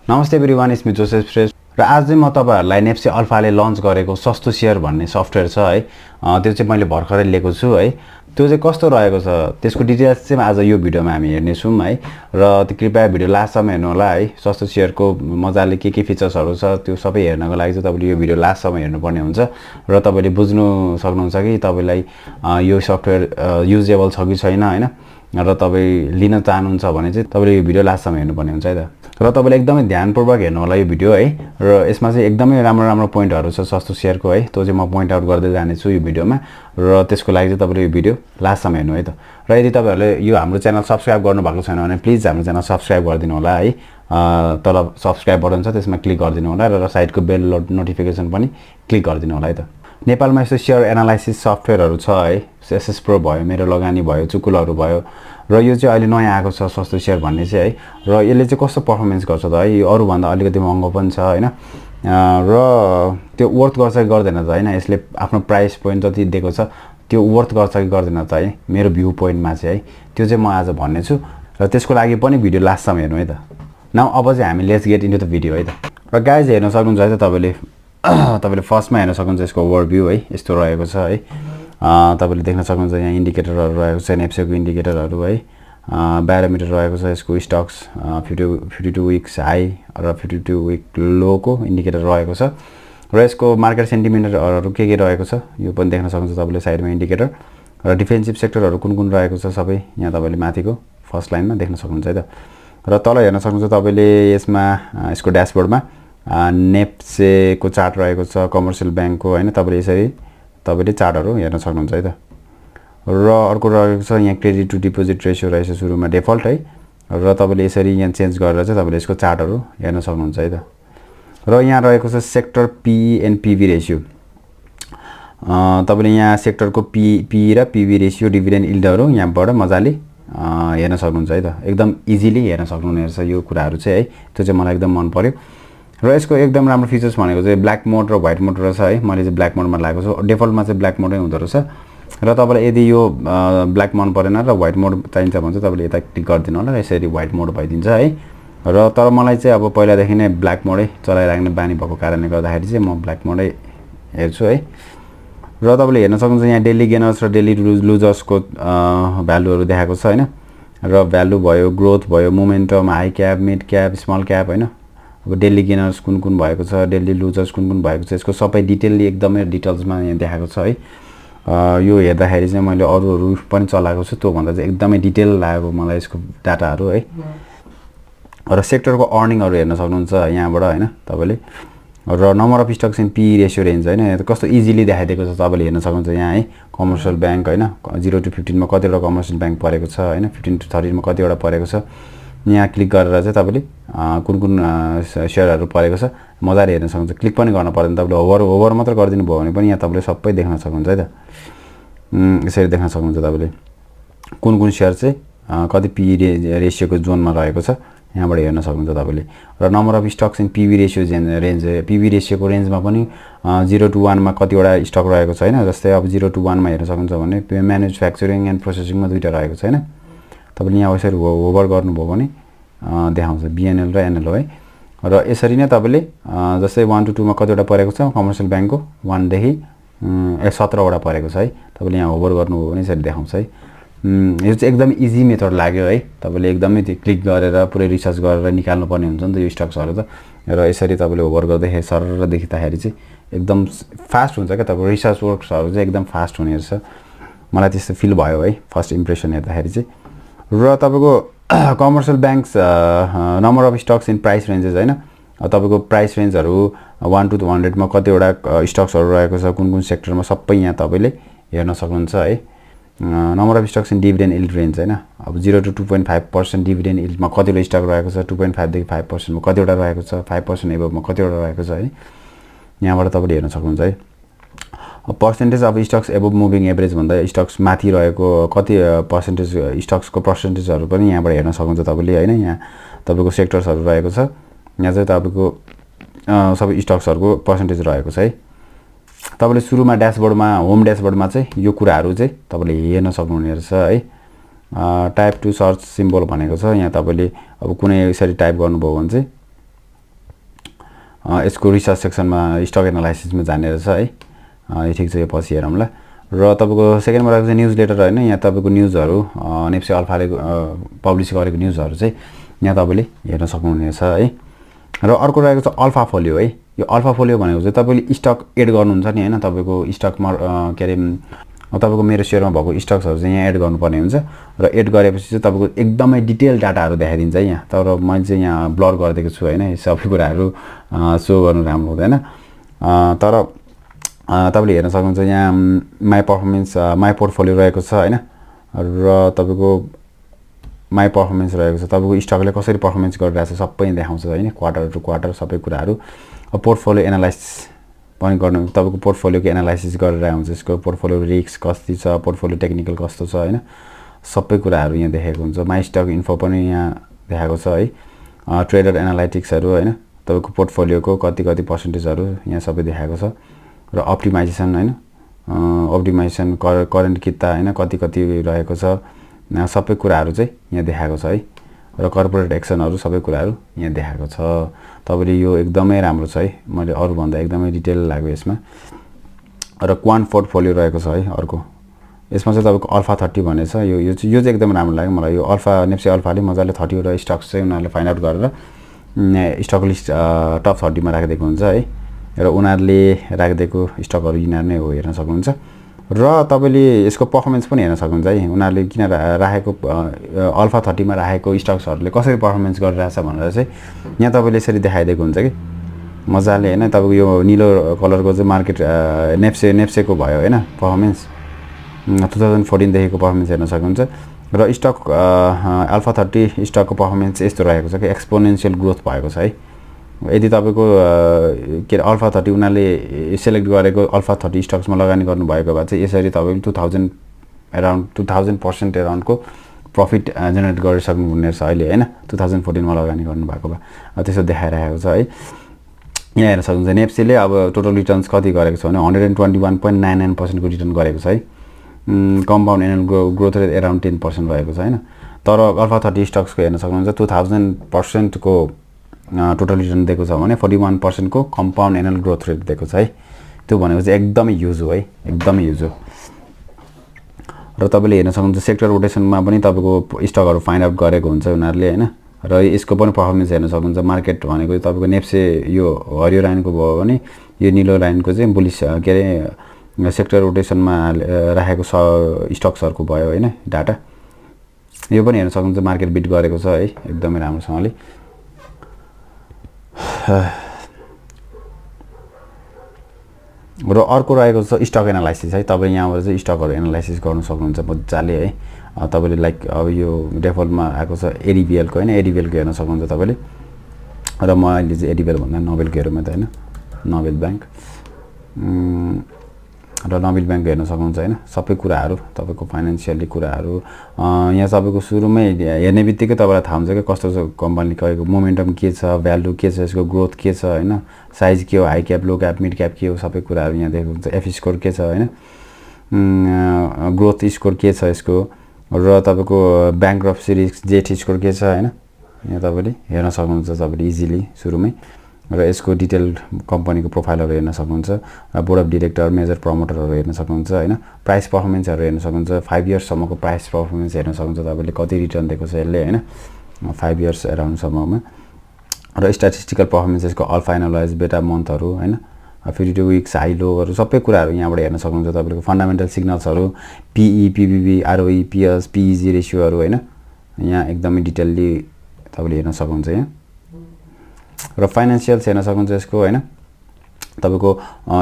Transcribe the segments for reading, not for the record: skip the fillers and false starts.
नमस्ते everyone, it's me Joseph fresh र आज चाहिँ म तपाईहरुलाई नेप्से अल्फाले लन्च गरेको सस्तो शेयर भन्ने सफ्टवेयर छ है। त्यो चाहिँ मैले भर्खरै लिएको छु है। त्यो चाहिँ कस्तो रहेको छ त्यसको डिटेल्स चाहिँ आज यो भिडियोमा हामी हेर्ने छौं है। र कृपया भिडियो लास्टसम्म हेर्नु होला है। सस्तो शेयरको मजाले के फिचर्सहरु छ त्यो सबै हेर्नको लागि चाहिँ तपाईले यो भिडियो लास्टसम्म हेर्नुपर्ने हुन्छ र तपाईले बुझ्नु सक्नुहुन्छ कि तपाईलाई यो सफ्टवेयर युजेबल छ कि छैन हैन। र तपाई लिन चाहनुहुन्छ भने चाहिँ तपाईले यो भिडियो लास्टसम्म हेर्नुपर्ने हुन्छ है त। र तपाईले एकदमै ध्यानपूर्वक हेर्नु होला यो भिडियो है। र यसमा चाहिँ एकदमै राम्रो पोइन्टहरु छ सस्तो शेयरको है। त्यो चाहिँ म पोइन्ट आउट गर्दै जाने छु यो भिडियोमा र त्यसको लागि चाहिँ तपाईले यो भिडियो लास्टसम्म हेर्नु है त। र यदि तपाईहरुले यो हाम्रो च्यानल सब्स्क्राइब गर्नु भएको छैन भने प्लिज हाम्रो च्यानल सब्स्क्राइब गरिदिनु होला है। तल सब्स्क्राइब बटन छ त्यसमा क्लिक गरिदिनु होला र साइडको बेल नोटिफिकेसन पनि क्लिक गरिदिनु होला है त। नेपालमा यस्तो शेयर एनालाइसिस सफ्टवेयरहरु छ है। एसएस प्रो भयो, मेरो लगानी भयो, चुकुलहरु भयो र यो चाहिँ अहिले नयाँ आएको छ सस्तो शेयर भन्ने चाहिँ है। र यसले चाहिँ कस्तो परफर्मेन्स गर्छ त है, यो अरु भन्दा अलिकति महँगो पनि छ हैन। र त्यो वर्थ गर्छ कि गर्दैन त हैन, यसले आफ्नो प्राइस पोइन्ट जति दिएको छ त्यो वर्थ गर्छ कि गर्दैन त है, मेरो भ्यू पोइन्टमा चाहिँ है। त्यो चाहिँ म आज भन्ने छु र त्यसको लागि पनि भिडियो लास्टसम्म हेर्नु है त। नाउ अब चाहिँ हामी let's get into the video है त। र गाइज हेर्न सक्नुहुन्छ है त तपाईले फर्स्टमा हेर्न सक्नुहुन्छ यसको ओभरभ्यू है, यस्तो रहेको छ है। तपाईले देख्न सक्नुहुन्छ यहाँ इन्डिकेटरहरु रहेको छ, नेप्सेको इन्डिकेटरहरु है। ब्यारोमिटर रहेको छ, यसको स्टक्स 52 वीक्स हाई र 52 वीक लो को इन्डिकेटर रहेको छ। र यसको मार्केट सेन्टिमेन्टहरु के रहेको छ यो पनि देख्न सक्नुहुन्छ तपाईले साइडमा इन्डिकेटर। र डिफेन्सिभ सेक्टरहरु कुन रहेको छ सबै यहाँ तपाईले माथिको फर्स्ट लाइनमा देख्न सक्नुहुन्छ है त। र तल हेर्न सक्नुहुन्छ तपाईले यसमा यसको ड्याशबोर्डमा नेप्से को चार्ट रहेको छ, कमर्सियल बैंकको हैन। तपाईले यसरी तपाईले चार्टहरु हेर्न सक्नुहुन्छ है त। र अर्को रहेको छ यहाँ क्रेडिट टु डिपोजिट रेशियो रहेछ सुरुमा डिफल्ट है। र तपाईले यसरी यहाँ चेन्ज गरेर चाहिँ तपाईले यसको चार्टहरु हेर्न सक्नुहुन्छ है त। र यहाँ रहेको छ sector P and PV ratio. तपाईले यहाँ सेक्टरको पी र पीवी रेशियो, डिभिडेन्ड यील्डहरु यहाँबाट मजाले हेर्न सक्नुहुन्छ है त। एकदम इजिली हेर्न सक्नुहुनेछ यो कुराहरु चाहिँ है। त्यो चाहिँ मलाई एकदम मन पर्यो। र यसको एकदम राम्रो फिचर्स भनेको चाहिँ ब्ल्याक मोड र व्हाइट मोड रहेछ है। मैले चाहिँ ब्ल्याक मोडमा लागेको छु। डिफल्टमा चाहिँ ब्ल्याक मोडै हुँदो रहेछ। र तपाईलाई यदि यो ब्ल्याक मन परेन र व्हाइट मोड चाहिन्छ भने चाहिँ तपाईले यता क्लिक गरिदिनु होला र यसरी व्हाइट मोड भइदिन्छ है। र तर मलाई चाहिँ अब पहिलादेखि नै ब्ल्याक मोडै चलाइराख्ने बानी भएको कारणले गर्दाखेरि चाहिँ म ब्ल्याक मोडै हेर्छु है। र तपाईले हेर्न सक्नुहुन्छ यहाँ डेली गेनर्स र डेली लुजर्सको भ्यालुहरु देखाएको छ हैन। र भ्यालु भयो, ग्रोथ भयो, momentum, high cap, mid cap, small cap हैन। अब डेली गेनर्स कुन भएको छ, डेली लुजर्स कुन भएको छ, यसको सबै डिटेलली एकदमै डिटेल्समा यहाँ देखाएको छ है। यो हेर्दाखेरि चाहिँ मैले अरुहरु पनि चलाएको छु, त्यो भन्दा चाहिँ एकदमै डिटेल लाग्यो मलाई यसको डाटाहरु है। र सेक्टरको अर्निङहरु हेर्न सक्नुहुन्छ यहाँबाट हैन तपाईले। र number of stocks in P ratio range हैन, कस्तो इजिली देखाइदिएको छ तपाईले हेर्न सक्नुहुन्छ यहाँ है। कमर्सियल बैंक हैन 0 to 15 मा कतिवटा कमर्सियल बैंक परेको छ हैन, 15 to 30 मा कतिवटा परेको छ। यहाँ क्लिक गरेर चाहिँ तपाईले कुन शेयरहरु परेको छ मजाले हेर्न सक्नुहुन्छ। क्लिक पनि गर्न पर्दैन, तपाईले होभर मात्र गरिदिनु भयो भने पनि यहाँ तपाईले सबै देख्न सक्नुहुन्छ है त। यसरी देख्न सक्नुहुन्छ तपाईले कुन शेयर चाहिँ कति पी रेशियोको जोनमा रहेको छ यहाँबाट हेर्न सक्नुहुन्छ तपाईले। र number of stocks in PV ratio range, PV रेशियोको रेन्जमा पनि 0 to 1 मा कतिवटा स्टक रहेको छ हैन। जस्तै अब 0 to 1 मा हेर्न सक्नुहुन्छ भने म्यानुफ्याक्चरिङ एन्ड प्रोसेसिङमा दुईटा रहेको छ हैन। तपाईले यहाँ यसरी होभर गर्नुभयो भने देखाउँछ बीएनएल र एनएल है। र यसरी नै तपाईले जस्तै 1 to 2 मा कतिवटा परेको छ कमर्सियल बैंकको 1 देखि 17 वटा परेको छ है। तपाईले यहाँ होभर गर्नुभयो भने यसरी देखाउँछ है। यो चाहिँ एकदम इजी मेथड लाग्यो है। तपाईले एकदमै त्यो क्लिक गरेर पुरै रिसर्च गरेर निकाल्नु पर्ने हुन्छ नि त यो स्टक्सहरु त। र यसरी तपाईले होभर गर्दै सरर देखिँदाखेरि चाहिँ एकदम फास्ट हुन्छ के। तपाईको रिसर्च वर्क्सहरु चाहिँ एकदम फास्ट हुने रहेछ, मलाई त्यस्तो फिल भयो है फर्स्ट इम्प्रेसन हेर्दाखेरि चाहिँ। र तपाईको commercial banks number of stocks in price ranges हैन। तपाईको प्राइस रेन्जहरु 1 to 100 मा कतिवटा स्टक्सहरु रहेको छ कुन सेक्टरमा सबै यहाँ तपाईले हेर्न सक्नुहुन्छ है। Number of stocks in dividend yield range हैन। अब 0 to 2.5% डिभिडेन्ड यील्डमा कतिवटा स्टक रहेको छ, 2.5 देखि 5% मा कतिवटा रहेको छ, 5% एबोभमा कतिवटा रहेको छ है। यहाँबाट तपाईले हेर्न सक्नुहुन्छ है। Percentage of stocks above moving average भन्दा स्टक्स माथि रहेको कति पर्सेन्टेज स्टक्सको पर्सेन्टेजहरु पनि यहाँबाट हेर्न सक्नुहुन्छ तपाईले हैन। यहाँ तपाईको सेक्टर्सहरु रहेको छ, यहाँ चाहिँ तपाईको सबै स्टक्सहरुको पर्सेन्टेज रहेको छ है। तपाईले सुरुमा ड्याशबोर्डमा होम ड्याशबोर्डमा चाहिँ यो कुराहरु चाहिँ तपाईले हेर्न सक्नुहुने रहेछ है। टाइप टु सर्च सिम्बल भनेको छ। यहाँ तपाईले अब कुनै यसरी टाइप गर्नुभयो भने चाहिँ यसको रिसर्च सेक्सनमा स्टक एनालाइसिसमा जाने रहेछ है। यो ठिक छ, यो पछि हेरौँला। र तपाईँको सेकेन्डमा रहेको चाहिँ न्युज लेटर होइन। यहाँ तपाईँको न्युजहरू नेप्से अल्फाले पब्लिस गरेको न्युजहरू चाहिँ यहाँ तपाईँले हेर्न सक्नुहुनेछ है। र अर्को रहेको छ अल्फा फोलियो है। यो अल्फा फोलियो भनेको चाहिँ तपाईँले स्टक एड गर्नुहुन्छ नि होइन, तपाईँको स्टकमा के अरे तपाईँको मेरो सेयरमा भएको स्टक्सहरू चाहिँ यहाँ एड गर्नुपर्ने हुन्छ। र एड गरेपछि चाहिँ तपाईँको एकदमै डिटेल डाटाहरू देखाइदिन्छ है यहाँ। तर मैले चाहिँ यहाँ ब्लर गरिदिएको छु होइन, यो सबै कुराहरू सो गर्नु राम्रो हुँदैन। तर तपाईँले हेर्न सक्नुहुन्छ यहाँ माई पर्फर्मेन्स माई पोर्टफोलियो रहेको छ होइन। र तपाईँको माई पर्फर्मेन्स रहेको छ, तपाईँको स्टकले कसरी पर्फर्मेन्स गरिरहेको छ सबै देखाउँछ होइन, क्वार्टर टु क्वार्टर सबै कुराहरू। पोर्टफोलियो एनालाइसिस पनि गर्नु, तपाईँको पोर्टफोलियोको एनालाइसिस गरेर हुन्छ, यसको पोर्टफोलियो रिस्क कति छ, पोर्टफोलियो टेक्निकल कस्तो छ होइन, सबै कुराहरू यहाँ देखेको हुन्छ। माई स्टक इन्फो पनि यहाँ देखाएको छ है। ट्रेडर एनालाइटिक्सहरू होइन, तपाईँको पोर्टफोलियोको कति पर्सेन्टेजहरू यहाँ सबै देखाएको छ। र अप्टिमाइजेसन होइन, अप्टिमाइजेसन करेन्ट किता होइन कति रहेको छ, सबै कुराहरू चाहिँ यहाँ देखाएको छ है। र कर्पोरेट एक्सनहरू सबै कुराहरू यहाँ देखाएको छ। तपाईँले यो एकदमै राम्रो छ है, मैले अरूभन्दा एकदमै डिटेल लाग्यो यसमा। र क्वान्ट पोर्टफोलियो रहेको छ है अर्को, यसमा चाहिँ तपाईँको अल्फा 30 भन्ने छ। यो चाहिँ एकदम राम्रो लाग्यो मलाई। यो अल्फा नेप्से अल्फाले मजाले 30वटा स्टक्स चाहिँ उनीहरूले फाइन्ड आउट गरेर स्टक लिस्ट टप 30 मा राखिदिएको हुन्छ है। र उनीहरूले राखिदिएको स्टकहरू यिनीहरू नै हो, हेर्न सक्नुहुन्छ। र तपाईँले यसको पर्फर्मेन्स पनि हेर्न सक्नुहुन्छ है, उनीहरूले किन राखेको अल्फा 30 मा राखेको स्टक्सहरूले कसरी पर्फर्मेन्स गरिरहेछ भनेर चाहिँ यहाँ तपाईँले यसरी देखाइदिएको हुन्छ कि मजाले होइन। तपाईँको यो निलो कलरको चाहिँ मार्केट नेप्सेको भयो होइन पर्फर्मेन्स 2014 देखिको पर्फर्मेन्स हेर्न सक्नुहुन्छ। र स्टक अल्फा 30 स्टकको पर्फर्मेन्स यस्तो रहेको छ कि एक्सपोनेन्सियल ग्रोथ भएको छ है। यदि तपाईँको के अरे अल्फा 30 उनीहरूले सेलेक्ट गरेको अल्फा 30 स्टक्समा लगानी गर्नुभएको भए चाहिँ यसरी तपाईँले अराउन्ड 2000% अराउन्डको प्रफिट जेनेरेट गरिसक्नुहुने रहेछ अहिले होइन, 2014 मा लगानी गर्नुभएको भए त्यसो देखाइरहेको छ है। यहाँ हेर्न सक्नुहुन्छ नेप्सेले अब टोटल रिटर्न्स कति गरेको छ भने 121.99% को रिटर्न गरेको छ है। Compound annual growth rate around 10% रहेको छ होइन। तर अल्फा 30 स्टक्सको हेर्न सक्नुहुन्छ 2000% को टोटल रिटर्न दिएको छ भने 41% को कम्पाउन्ड एनुअल ग्रोथ रेट दिएको छ है। त्यो भनेको चाहिँ एकदमै युज हो है, एकदमै युज हो। र तपाईँले हेर्न सक्नुहुन्छ सेक्टर रोटेसनमा पनि तपाईँको स्टकहरू फाइन्ड आउट गरेको हुन्छ उनीहरूले होइन। र यसको पनि पर्फर्मेन्स हेर्न सक्नुहुन्छ। मार्केट भनेको तपाईँको नेप्से यो हरियो लाइनको भयो भने यो निलो लाइनको चाहिँ बुलिस के अरे सेक्टर रोटेसनमा राखेको स्टक्सहरूको भयो होइन डाटा। यो पनि हेर्न सक्नुहुन्छ मार्केट बिट गरेको छ है एकदमै राम्रोसँगले। र अर्को रहेको छ स्टक एनालाइसिस है। तपाईँ यहाँबाट चाहिँ स्टकहरू एनालाइसिस गर्न सक्नुहुन्छ मजाले है। तपाईँले लाइक अब यो डेफल्टमा आएको छ एडिबिएलको होइन, एडिबिएलको हेर्न सक्नुहुन्छ तपाईँले। र म अहिले चाहिँ एडिबिएल भन्दा नोबेलको हेरौँ त होइन, नोबेल ब्याङ्क र नोबेल ब्याङ्क हेर्न सक्नुहुन्छ होइन। सबै कुराहरू तपाईँको फाइनेन्सियली कुराहरू यहाँ तपाईँको सुरुमै हेर्ने बित्तिकै तपाईँलाई थाहा हुन्छ कि कस्तो छ कम्पनी, कहिलेको मोमेन्टम के छ, भ्यालु के छ, यसको ग्रोथ के छ होइन, साइज के हो, हाई क्याप लो क्याप मिड क्याप के हो, सबै कुराहरू यहाँ देखेको हुन्छ। एफ स्कोर के छ होइन, ग्रोथ स्कोर के छ यसको, र तपाईँको ब्याङ्क्रप्सी रिस्क जेट स्कोर के छ होइन। यहाँ तपाईँले हेर्न सक्नुहुन्छ तपाईँले इजिली सुरुमै। र यसको डिटेल कम्पनीको प्रोफाइलहरू हेर्न सक्नुहुन्छ। बोर्ड अफ डिरेक्टर, मेजर प्रमोटरहरू हेर्न सक्नुहुन्छ होइन। प्राइस पर्फर्मेन्सहरू हेर्न सक्नुहुन्छ। 5 इयर्ससम्मको प्राइस पर्फर्मेन्स हेर्न सक्नुहुन्छ तपाईँले, कति रिटर्न दिएको छ यसले होइन 5 इयर्स अराउन्डसम्ममा। र स्ट्याटिस्टिकल पर्फर्मेन्स यसको अल्फा एनालाइज बेटा मन्थहरू होइन, 52 विक्स हाई लोहरू सबै कुराहरू यहाँबाट हेर्न सक्नुहुन्छ। तपाईँको फन्डामेन्टल सिग्नल्सहरू पिई, पिबिबी, आरओई, पिएस, पिइजी रेसियोहरू होइन, यहाँ एकदमै डिटेलली तपाईँले हेर्न सक्नुहुन्छ यहाँ। र फाइनेन्सियल्स हेर्न सक्नुहुन्छ यसको होइन। तपाईँको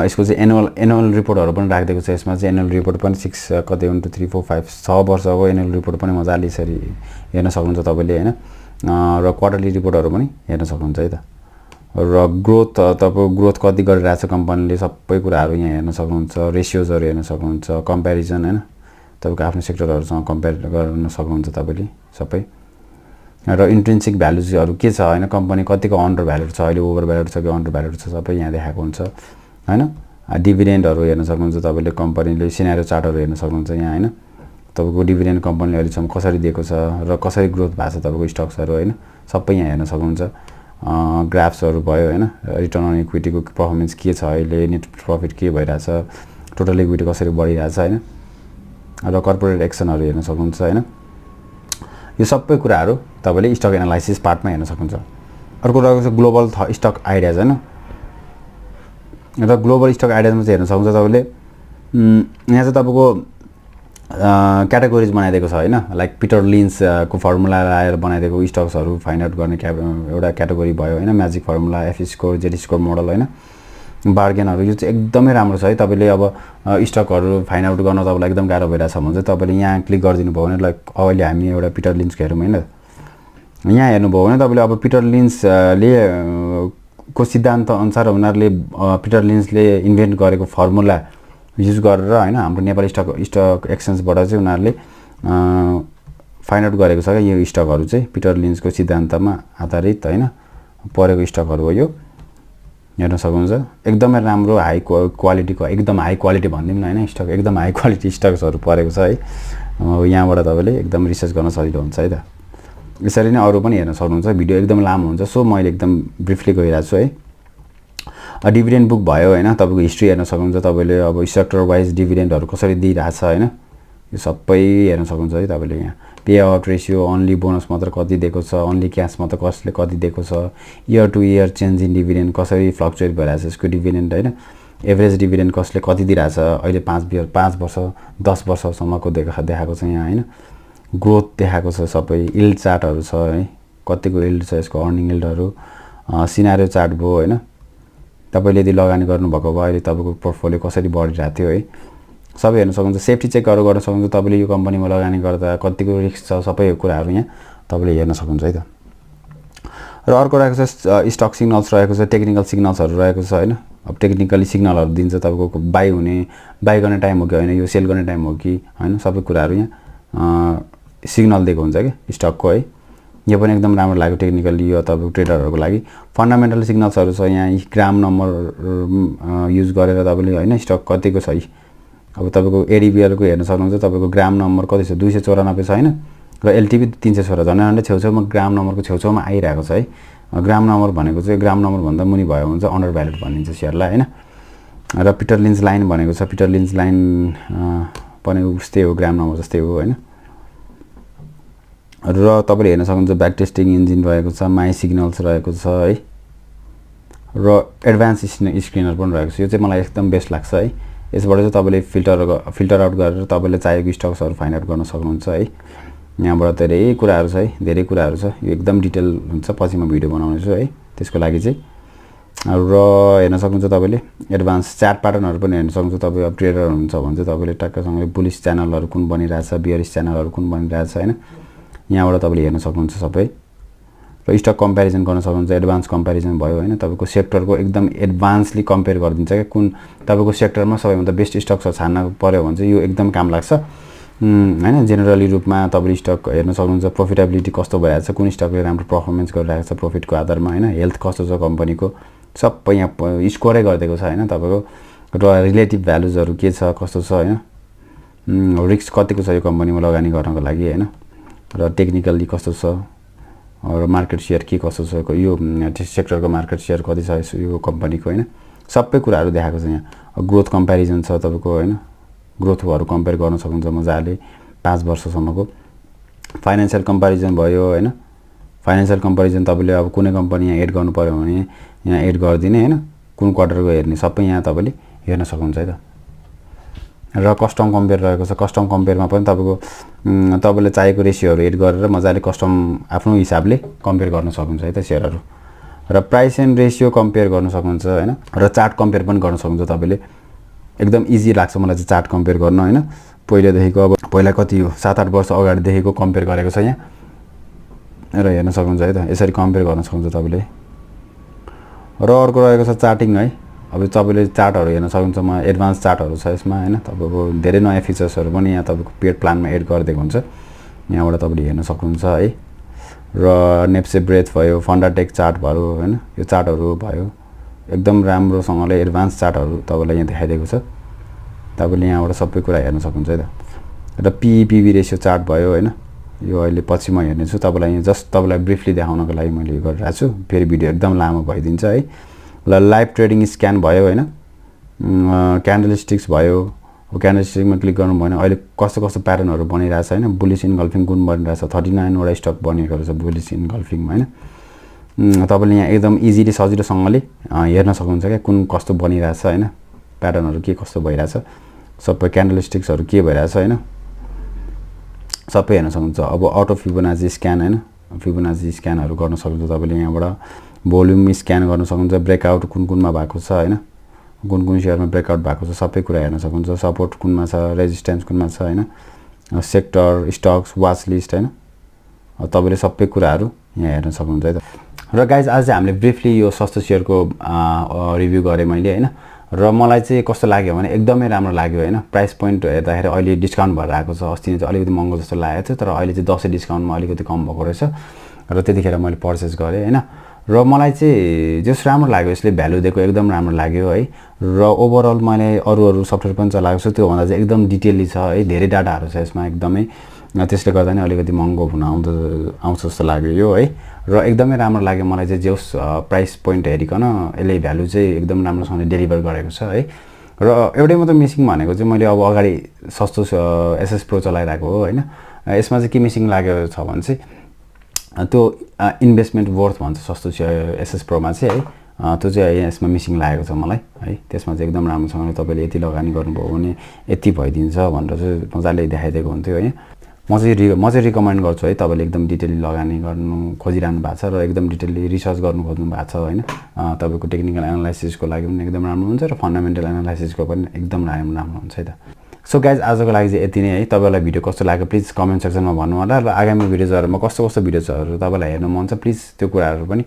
यसको चाहिँ एनुअल रिपोर्टहरू पनि राखिदिएको छ। यसमा चाहिँ एनुअल रिपोर्ट पनि 6 कति 1 2 3 4 5 6 वर्षको एनुअल रिपोर्ट पनि मजाले यसरी हेर्न सक्नुहुन्छ तपाईँले होइन। र क्वार्टरली रिपोर्टहरू पनि हेर्न सक्नुहुन्छ है त। र ग्रोथ तपाईँको ग्रोथ कति गरिरहेछ कम्पनीले सबै कुराहरू यहाँ हेर्न सक्नुहुन्छ। रेसियोजहरू हेर्न सक्नुहुन्छ, कम्पेरिजन होइन तपाईँको आफ्नो सेक्टरहरूसँग कम्पेयर गर्न सक्नुहुन्छ तपाईँले सबै। र इन्ट्रिन्सिक भ्यालुजहरू के छ होइन, कम्पनी कतिको अन्डर भ्यालुड छ, अहिले ओभर भ्यालुड छ कि अन्डर भ्यालुड छ सबै यहाँ देखाएको हुन्छ होइन। डिभिडेन्डहरू हेर्न सक्नुहुन्छ तपाईँले, कम्पनीले सिनारियो चार्टहरू हेर्न सक्नुहुन्छ यहाँ होइन। तपाईँको डिभिडेन्ड कम्पनीले अहिलेसम्म कसरी दिएको छ र कसरी ग्रोथ भएको छ तपाईँको स्टक्सहरू होइन, सबै यहाँ हेर्न सक्नुहुन्छ। ग्राफ्सहरु भयो हैन रिटर्न अन इक्विटीको परफर्मेन्स के छ अहिले नेट प्रफिट के भइराछ टोटल इक्विटी कसरी बढिराछ हैन र कर्पोरेट एक्सनहरु हेर्न सक्नुहुन्छ हैन यो सबै कुराहरु तपाईले स्टक एनालाइसिस पार्टमा हेर्न सक्नुहुन्छ अर्को रहेको छ ग्लोबल स्टक आइडियाज हैन र ग्लोबल स्टक आइडियाजमा चाहिँ हेर्न सक्नुहुन्छ तपाईले यहाँ चाहिँ तपाईको क्याटेगोरीज बनाइदिएको छ हैन लाइक पीटर लिन्च को फर्मुला लाएर बनाइदिएको स्टक्सहरु फाइन्ड आउट गर्ने एउटा क्याटेगोरी भयो हैन magic formula F score Z score model हैन बार्गेनहरु यो चाहिँ एकदमै राम्रो छ है तपाईले अब स्टकहरु फाइन्ड आउट गर्न तपाईलाई एकदम गाह्रो भइराछ भने चाहिँ तपाईले यहाँ क्लिक गर्दिनु भयो भने लाइक अहिले हामी एउटा पीटर लिन्चको हेरौँ हैन यहाँ हेर्नु भयो भने तपाईले अब पीटर लिन्च ले को सिद्धान्त अनुसार उनीहरुले पीटर लिन्चले इन्भेन्ट गरेको फर्मुला युज गरेर हैन हाम्रो नेपाली स्टक एक्सचेन्जबाट चाहिँ उनीहरुले फाइन्ड आउट गरेको छ के यो स्टकहरु चाहिँ पीटर लिन्चको सिद्धान्तमा आधारित हैन परेको स्टकहरु हो यो हेर्न सक्नुहुन्छ एकदमै राम्रो हाई क्वालिटीको एकदम हाई क्वालिटी भन्दिम न हैन स्टक एकदम हाई क्वालिटी स्टक्सहरु परेको छ है यहाँबाट तपाईले एकदम रिसर्च गर्न सजिलो हुन्छ है त यसरी नै अरु पनि हेर्न सक्नुहुन्छ भिडियो एकदम लामो हुन्छ सो मैले एकदम ब्रिफली गइराछु छु है डिभिडेन्ड बुक भयो हैन तपाईको हिस्ट्री हेर्न सक्नुहुन्छ तपाईले अब सेक्टर वाइज डिभिडेन्डहरु कसरी दिइराछ हैन यो सबै हेर्न सक्नुहुन्छ है तपाईले यहाँ pay out ratio only bonus मात्र कति दिएको छ ओन्ली क्याश मात्र कसले कति दिएको छ year two year change in dividend कसरी फ्लक्चुएट भइराछ यसको डिभिडेन्ड हैन एभरेज डिभिडेन्ड कसले कति दिइराछ अहिले 5 वर्ष 10 वर्षसम्मको देखाएको छ यहाँ हैन ग्रोथ देखाएको छ सबै यील्ड चार्टहरु छ है कतिको यील्ड छ यसको अर्निङ यील्डहरु सिनारियो चार्ट भयो हैन तपाईले यदि लगानी गर्नु भएको भए अहिले तपाईको पोर्टफोलियो कसरी बढिरहेको थियो है सबै हेर्न सक्नुहुन्छ सेफ्टी चेकहरु गर्न सक्नुहुन्छ तपाईले यो कम्पनीमा लगानी गर्दा कतिको रिस्क छ सबै कुराहरु यहाँ तपाईले हेर्न सक्नुहुन्छ है त र अर्को रहेको छ स्टक सिग्नल्स रहेको छ टेक्निकल सिग्नल्सहरु रहेको छ हैन अब टेक्निकली सिग्नलहरु दिन्छ तपाईको बाइ गर्ने टाइम हो कि हैन यो सेल गर्ने टाइम हो कि हैन सबै कुराहरु यहाँ सिग्नल दिएको हुन्छ के स्टकको है यो पनि एकदम राम्रो लाग्यो टेक्निकली यो तपाईको ट्रेडरहरुको लागि फन्डामेन्टल सिग्नल्सहरु छ यहाँ ग्राम नम्बर युज गरेर तपाईले हैन स्टक कतिको छ अब तपाईको एडीबीएल को हेर्न सक्नुहुन्छ तपाईको ग्राम नम्बर कति छ 294 छ हैन र एलटीबी 316 झन् छेउछाउमा ग्राम नम्बरको छेउछाउमा आइरहेको छ है ग्राम नम्बर भनेको चाहिँ ग्राम नम्बर भन्दा मुनि भयो भने चाहिँ अन्डर भ्यालुड भनिन्छ शेयरलाई हैन र पीटर लिन्च लाइन भनेको छ पीटर लिन्च लाइन पनि उस्तै हो ग्राम नम्बर जस्तै हो हैन र तपाईले हेर्न सक्नुहुन्छ ब्याक टेस्टिङ इन्जिन रहेको छ माई सिग्नल्स रहेको छ है र एडभान्स स्क्रिनर पनि रहेको छ यो चाहिँ मलाई एकदम बेस्ट लाग्छ है यसबाट चाहिँ तपाईले फिल्टर आउट गरेर तपाईले चाहेको स्टक्सहरु फाइन्ड आउट गर्न सक्नुहुन्छ है यहाँबाट धेरै कुराहरु छ है धेरै कुराहरु छ यो एकदम डिटेल हुन्छ पछि म भिडियो बनाउने छु है त्यसको लागि चाहिँ र हेर्न सक्नुहुन्छ तपाईले एडभान्स चार्ट प्याटर्नहरु पनि हेर्न सक्नुहुन्छ तपाई अब ट्रेडर हुनुहुन्छ भने चाहिँ तपाईले टक्कसँग बुलिश च्यानलहरु कुन बनिरहेछ बियरिश च्यानलहरु कुन बनिरहेछ हैन यहाँबाट तपाईले हेर्न सक्नुहुन्छ सबै र स्टक कम्प्यारिजन गर्न सक्नुहुन्छ एडभान्स कम्प्यारिजन भयो हैन तपाईको सेक्टरको एकदम एडभान्सली कम्पेयर गरिदिन्छ के कुन तपाईको सेक्टरमा सबैभन्दा बेस्ट स्टक छ छान्न पर्यो भने चाहिँ यो एकदम काम लाग्छ हैन जेनरली रूपमा तपाईले स्टक हेर्न सक्नुहुन्छ प्रॉफिटेबिलिटी कस्तो भइरहेछ कुन स्टकले राम्रो परफर्मेन्स गरिरहेको छ प्रॉफिटको आधारमा हैन हेल्थ कस्तो छ कम्पनीको सबै यहाँ स्कोरै गरिदिएको छ हैन तपाईको र रिलेटिभ भ्यालुजहरु के छ कस्तो छ हैन रिस्क कतिको छ यो कम्पनीमा लगानी गर्नको लागि हैन र टेक्निकली कस्तो छ र मार्केट शेयर के कसो छ यो सेक्टरको मार्केट शेयर कति छ यो कम्पनीको हैन सबै कुराहरु देखाएको छ यहाँ ग्रोथ कम्प्यारिजन छ तपाईको हैन ग्रोथहरु कम्पेयर गर्न सक्नुहुन्छ मजाले 5 वर्षसम्मको फाइनान्शियल कम्प्यारिजन भयो हैन फाइनान्शियल कम्प्यारिजन तपाईले अब कुनै कम्पनी यहाँ एड गर्नु पर्यो भने यहाँ एड गर्दिने हैन कुन क्वार्टरको हेर्ने सबै यहाँ तपाईले हेर्न सक्नुहुन्छ है त र कस्टम कम्पेयर रहेको छ कस्टम कम्पेयरमा पनि तपाईले चाहेको रेशियोहरु एड गरेर मजाले कस्टम आफ्नो हिसाबले कम्पेयर गर्न सक्नुहुन्छ है त शेयरहरु र प्राइस एन्ड रेशियो कम्पेयर गर्न सक्नुहुन्छ हैन र चार्ट कम्पेयर पनि गर्न सक्नुहुन्छ तपाईले एकदम इजी लाग्छ मलाई चाहिँ चार्ट कम्पेयर गर्न हैन पहिलेदेखिको अब पहिला कति हो 7-8 वर्ष अगाडि देखिको कम्पेयर गरेको छ यहाँ र हेर्न सक्नुहुन्छ है त यसरी कम्पेयर गर्न सक्नुहुन्छ तपाईले र अर्को रहेको छ चार्टिङ है अब तपाईले चार्टहरु हेर्न सक्नुहुन्छ म एडभान्स चार्टहरु छ यसमा हैन तपाईको धेरै नयाँ फिचर्सहरु पनि यहाँ तपाईको पेड प्लानमा एड गरिदिएको हुन्छ यहाँबाट तपाईले हेर्न सक्नुहुन्छ है र नेप्से ब्रेथ भयो फन्डाटेक चार्ट भयो हैन यो चार्टहरु भयो एकदम राम्रोसँगले एडभान्स चार्टहरु तपाईलाई यहाँ देखाइदिएको छ तपाईले यहाँबाट सबै कुरा हेर्न सक्नुहुन्छ है त र पीई पीबी रेशियो चार्ट भयो हैन यो अहिले पछि म हेर्नेछु तपाईलाई जस्ट तपाईलाई ब्रिफली देखाउनको लागि मैले यो गरिरहेको छु फेरि भिडियो एकदम लामो भइदिन्छ है ल लाइभ ट्रेडिङ स्क्यान भयो हैन क्यान्डलस्टिक्स भयो क्यान्डलस्टिकमा क्लिक गर्नु भएन अहिले कस्तो कस्तो प्याटर्नहरु बनिरहेछ हैन बुलिश इनगल्फिङ कुन बनिरहेछ 39 वटा स्टक बनेको रहेछ बुलिश इनगल्फिङमा हैन तपाईले यहाँ एकदम इजिली सजिलोसँगले हेर्न सक्नुहुन्छ के कुन कस्तो बनिरहेछ हैन प्याटर्नहरु के कस्तो भइरहेछ सबै क्यान्डलस्टिक्सहरु के भइरहेछ हैन सबै हेर्न सक्नुहुन्छ अब अटो फिबोनाची स्क्यान हैन फिबोनाची स्क्यानहरु गर्न सक्नुहुन्छ तपाईले यहाँबाट भोल्युम स्क्यान गर्न सक्नुहुन्छ ब्रेकआउट कुन कुनमा भएको छ हैन कुन कुन शेयरमा ब्रेकआउट भएको छ सबै कुरा हेर्न सक्नुहुन्छ सपोर्ट कुनमा छ रेजिस्टेन्स कुनमा छ हैन सेक्टर स्टक्स वाच लिस्ट हैन तपाईले सबै कुराहरु यहाँ हेर्न सक्नुहुन्छ है त र गाइज आज चाहिँ हामीले ब्रिफली यो सस्तो शेयरको रिभ्यु गरे मैले हैन र मलाई चाहिँ कस्तो लाग्यो भने एकदमै राम्रो लाग्यो हैन प्राइस पोइन्ट हेर्दाखेरि अहिले डिस्काउन्ट भएर आएको छ अस्ति चाहिँ अलिकति महँगो जस्तो लागेको थियो तर अहिले चाहिँ 10 डिस्काउन्टमा अलिकति कम भएको रहेछ र त्यतिखेर मैले पर्चेस गरे हैन र मलाई चाहिँ जस राम्रो लाग्यो यसले भ्यालु दिएको एकदम राम्रो लाग्यो है र ओभरअल मैले अरु सफ्टवेयर पनि चलाएको छु त्यो भन्दा चाहिँ एकदम डिटेलली छ है धेरै डाटाहरु छ यसमा एकदमै त्यसले गर्दा नि अलिकति महँगो हुन आउँछ जस्तो लाग्यो यो है र एकदमै राम्रो लाग्यो मलाई चाहिँ जेस प्राइस पोइन्ट हेरिकन यसले भ्यालु चाहिँ एकदम राम्रोसँगले डेलिभर गरेको छ है र एउटै मात्र मिसिङ भनेको चाहिँ मैले अब अगाडि सस्तो एसएस प्रो चलाइरहेको हो हैन यसमा चाहिँ के मिसिङ लाग्यो छ भने चाहिँ त्यो इन्भेस्टमेन्ट वर्थ भन्छ सस्तो एसएस प्रोमा चाहिँ है त्यो चाहिँ यसमा मिसिङ लागेको छ मलाई है त्यसमा चाहिँ एकदम राम्रोसँगले तपाईले यति लगानी गर्नुभयो भने यति भइदिन्छ भनेर चाहिँ मजाले देखाइदिएको हुन्थ्यो है म चाहिँ रिकमेन्ड गर्छु है तपाईले एकदम डिटेलली लगानी गर्नु खोजिरहनु भएको छ र एकदम डिटेलली रिसर्च गर्नु खोज्नु भएको छ हैन तपाईको टेक्निकल एनालाइसिसको लागि पनि एकदम राम्रो हुन्छ र फन्डामेन्टल एनालाइसिसको पनि एकदम राम्रो हुन्छ है त सो गाइज आजको लागि चाहिँ यति नै है तपाईलाई भिडियो कस्तो लाग्यो प्लिज कमेन्ट सेक्सनमा भन्नु होला र आगामी भिडियोजहरुमा कस्तो कस्तो भिडियोजहरु तपाईलाई हेर्न मन छ प्लिज त्यो कुराहरु पनि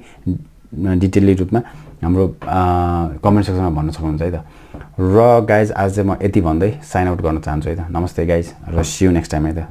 डिटेलली रूपमा हाम्रो कमेन्ट सेक्सनमा भन्न सक्नुहुन्छ है त र गाइज आज चाहिँ म यति भन्दै साइन आउट गर्न चाहन्छु है त नमस्ते गाइज र सी यू नेक्स्ट टाइम है त